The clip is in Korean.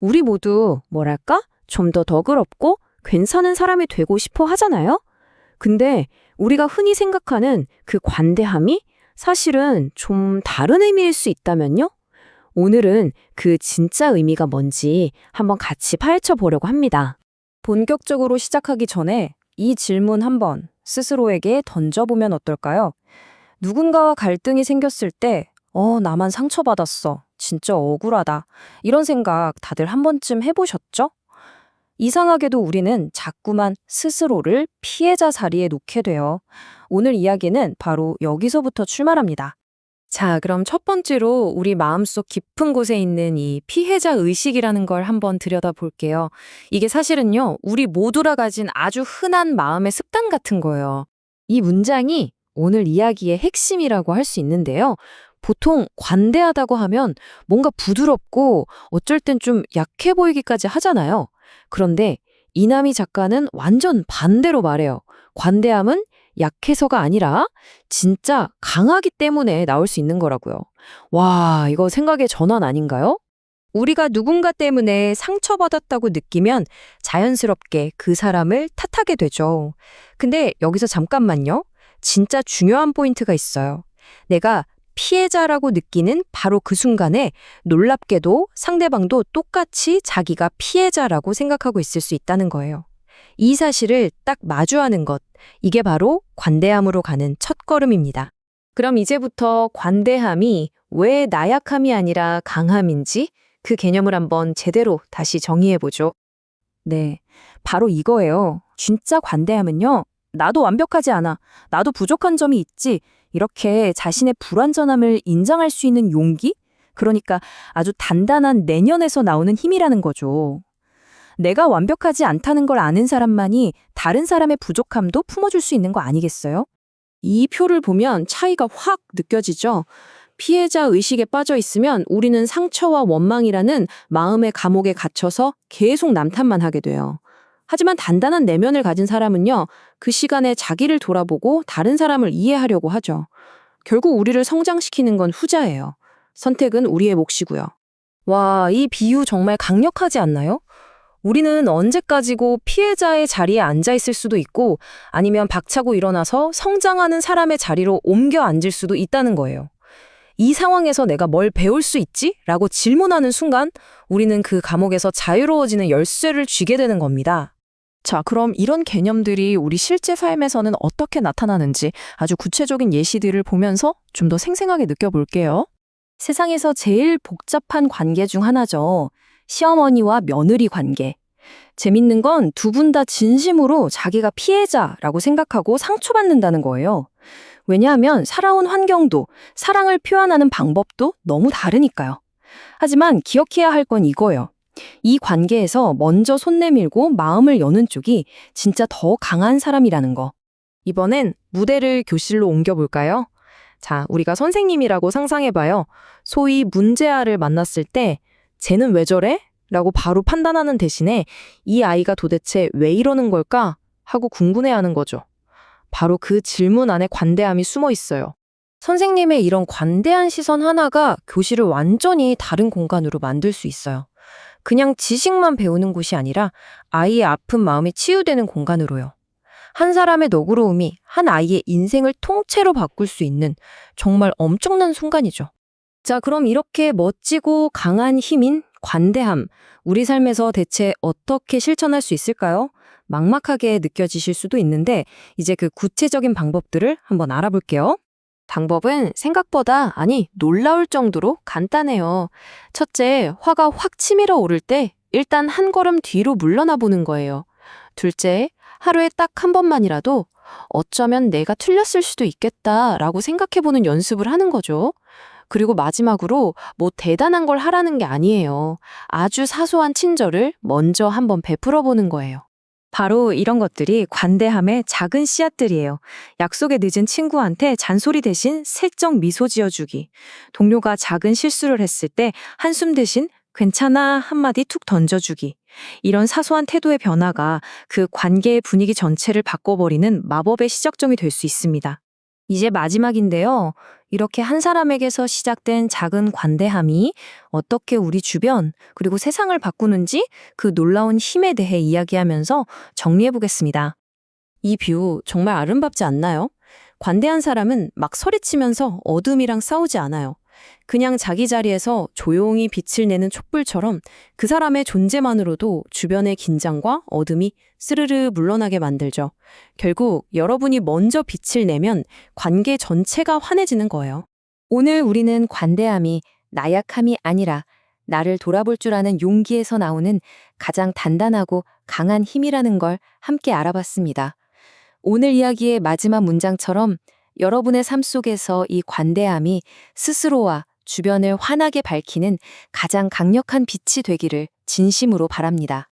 우리 모두 뭐랄까? 좀 더 너그럽고 괜찮은 사람이 되고 싶어 하잖아요? 근데 우리가 흔히 생각하는 그 관대함이 사실은 좀 다른 의미일 수 있다면요? 오늘은 그 진짜 의미가 뭔지 한번 같이 파헤쳐 보려고 합니다. 본격적으로 시작하기 전에 이 질문 한번 스스로에게 던져보면 어떨까요? 누군가와 갈등이 생겼을 때, 나만 상처받았어. 진짜 억울하다. 이런 생각 다들 한 번쯤 해보셨죠? 이상하게도 우리는 자꾸만 스스로를 피해자 자리에 놓게 돼요. 오늘 이야기는 바로 여기서부터 출발합니다. 자, 그럼 첫 번째로 우리 마음속 깊은 곳에 있는 이 피해자 의식이라는 걸 한번 들여다볼게요. 이게 사실은요, 우리 모두가 가진 아주 흔한 마음의 습관 같은 거예요. 이 문장이 오늘 이야기의 핵심이라고 할 수 있는데요. 보통 관대하다고 하면 뭔가 부드럽고 어쩔 땐 좀 약해 보이기까지 하잖아요. 그런데 이남희 작가는 완전 반대로 말해요. 관대함은 약해서가 아니라 진짜 강하기 때문에 나올 수 있는 거라고요. 와, 이거 생각의 전환 아닌가요? 우리가 누군가 때문에 상처받았다고 느끼면 자연스럽게 그 사람을 탓하게 되죠. 근데 여기서 잠깐만요. 진짜 중요한 포인트가 있어요. 내가 피해자라고 느끼는 바로 그 순간에 놀랍게도 상대방도 똑같이 자기가 피해자라고 생각하고 있을 수 있다는 거예요. 이 사실을 딱 마주하는 것, 이게 바로 관대함으로 가는 첫걸음입니다. 그럼 이제부터 관대함이 왜 나약함이 아니라 강함인지 그 개념을 한번 제대로 다시 정의해보죠. 네, 바로 이거예요. 진짜 관대함은요. 나도 완벽하지 않아. 나도 부족한 점이 있지. 이렇게 자신의 불완전함을 인정할 수 있는 용기? 그러니까 아주 단단한 내면에서 나오는 힘이라는 거죠. 내가 완벽하지 않다는 걸 아는 사람만이 다른 사람의 부족함도 품어줄 수 있는 거 아니겠어요? 이 표를 보면 차이가 확 느껴지죠? 피해자 의식에 빠져 있으면 우리는 상처와 원망이라는 마음의 감옥에 갇혀서 계속 남탓만 하게 돼요. 하지만 단단한 내면을 가진 사람은요, 그 시간에 자기를 돌아보고 다른 사람을 이해하려고 하죠. 결국 우리를 성장시키는 건 후자예요. 선택은 우리의 몫이고요. 와, 이 비유 정말 강력하지 않나요? 우리는 언제까지고 피해자의 자리에 앉아 있을 수도 있고 아니면 박차고 일어나서 성장하는 사람의 자리로 옮겨 앉을 수도 있다는 거예요. 이 상황에서 내가 뭘 배울 수 있지? 라고 질문하는 순간 우리는 그 감옥에서 자유로워지는 열쇠를 쥐게 되는 겁니다. 자, 그럼 이런 개념들이 우리 실제 삶에서는 어떻게 나타나는지 아주 구체적인 예시들을 보면서 좀 더 생생하게 느껴볼게요. 세상에서 제일 복잡한 관계 중 하나죠. 시어머니와 며느리 관계. 재밌는 건 두 분 다 진심으로 자기가 피해자라고 생각하고 상처받는다는 거예요. 왜냐하면 살아온 환경도 사랑을 표현하는 방법도 너무 다르니까요. 하지만 기억해야 할 건 이거예요. 이 관계에서 먼저 손 내밀고 마음을 여는 쪽이 진짜 더 강한 사람이라는 거. 이번엔 무대를 교실로 옮겨볼까요? 자, 우리가 선생님이라고 상상해봐요. 소위 문제아를 만났을 때 쟤는 왜 저래? 라고 바로 판단하는 대신에 이 아이가 도대체 왜 이러는 걸까? 하고 궁금해하는 거죠. 바로 그 질문 안에 관대함이 숨어 있어요. 선생님의 이런 관대한 시선 하나가 교실을 완전히 다른 공간으로 만들 수 있어요. 그냥 지식만 배우는 곳이 아니라 아이의 아픈 마음이 치유되는 공간으로요. 한 사람의 너그러움이 한 아이의 인생을 통째로 바꿀 수 있는 정말 엄청난 순간이죠. 자, 그럼 이렇게 멋지고 강한 힘인 관대함, 우리 삶에서 대체 어떻게 실천할 수 있을까요? 막막하게 느껴지실 수도 있는데 이제 그 구체적인 방법들을 한번 알아볼게요. 방법은 생각보다, 아니, 놀라울 정도로 간단해요. 첫째, 화가 확 치밀어 오를 때 일단 한 걸음 뒤로 물러나 보는 거예요. 둘째, 하루에 딱 한 번만이라도 어쩌면 내가 틀렸을 수도 있겠다라고 생각해보는 연습을 하는 거죠. 그리고 마지막으로 뭐 대단한 걸 하라는 게 아니에요. 아주 사소한 친절을 먼저 한번 베풀어 보는 거예요. 바로 이런 것들이 관대함의 작은 씨앗들이에요. 약속에 늦은 친구한테 잔소리 대신 슬쩍 미소 지어주기. 동료가 작은 실수를 했을 때 한숨 대신 괜찮아 한마디 툭 던져주기. 이런 사소한 태도의 변화가 그 관계의 분위기 전체를 바꿔버리는 마법의 시작점이 될 수 있습니다. 이제 마지막인데요. 이렇게 한 사람에게서 시작된 작은 관대함이 어떻게 우리 주변, 그리고 세상을 바꾸는지 그 놀라운 힘에 대해 이야기하면서 정리해 보겠습니다. 이 뷰 정말 아름답지 않나요? 관대한 사람은 막 소리치면서 어둠이랑 싸우지 않아요. 그냥 자기 자리에서 조용히 빛을 내는 촛불처럼 그 사람의 존재만으로도 주변의 긴장과 어둠이 스르르 물러나게 만들죠. 결국 여러분이 먼저 빛을 내면 관계 전체가 환해지는 거예요. 오늘 우리는 관대함이 나약함이 아니라 나를 돌아볼 줄 아는 용기에서 나오는 가장 단단하고 강한 힘이라는 걸 함께 알아봤습니다. 오늘 이야기의 마지막 문장처럼 여러분의 삶 속에서 이 관대함이 스스로와 주변을 환하게 밝히는 가장 강력한 빛이 되기를 진심으로 바랍니다.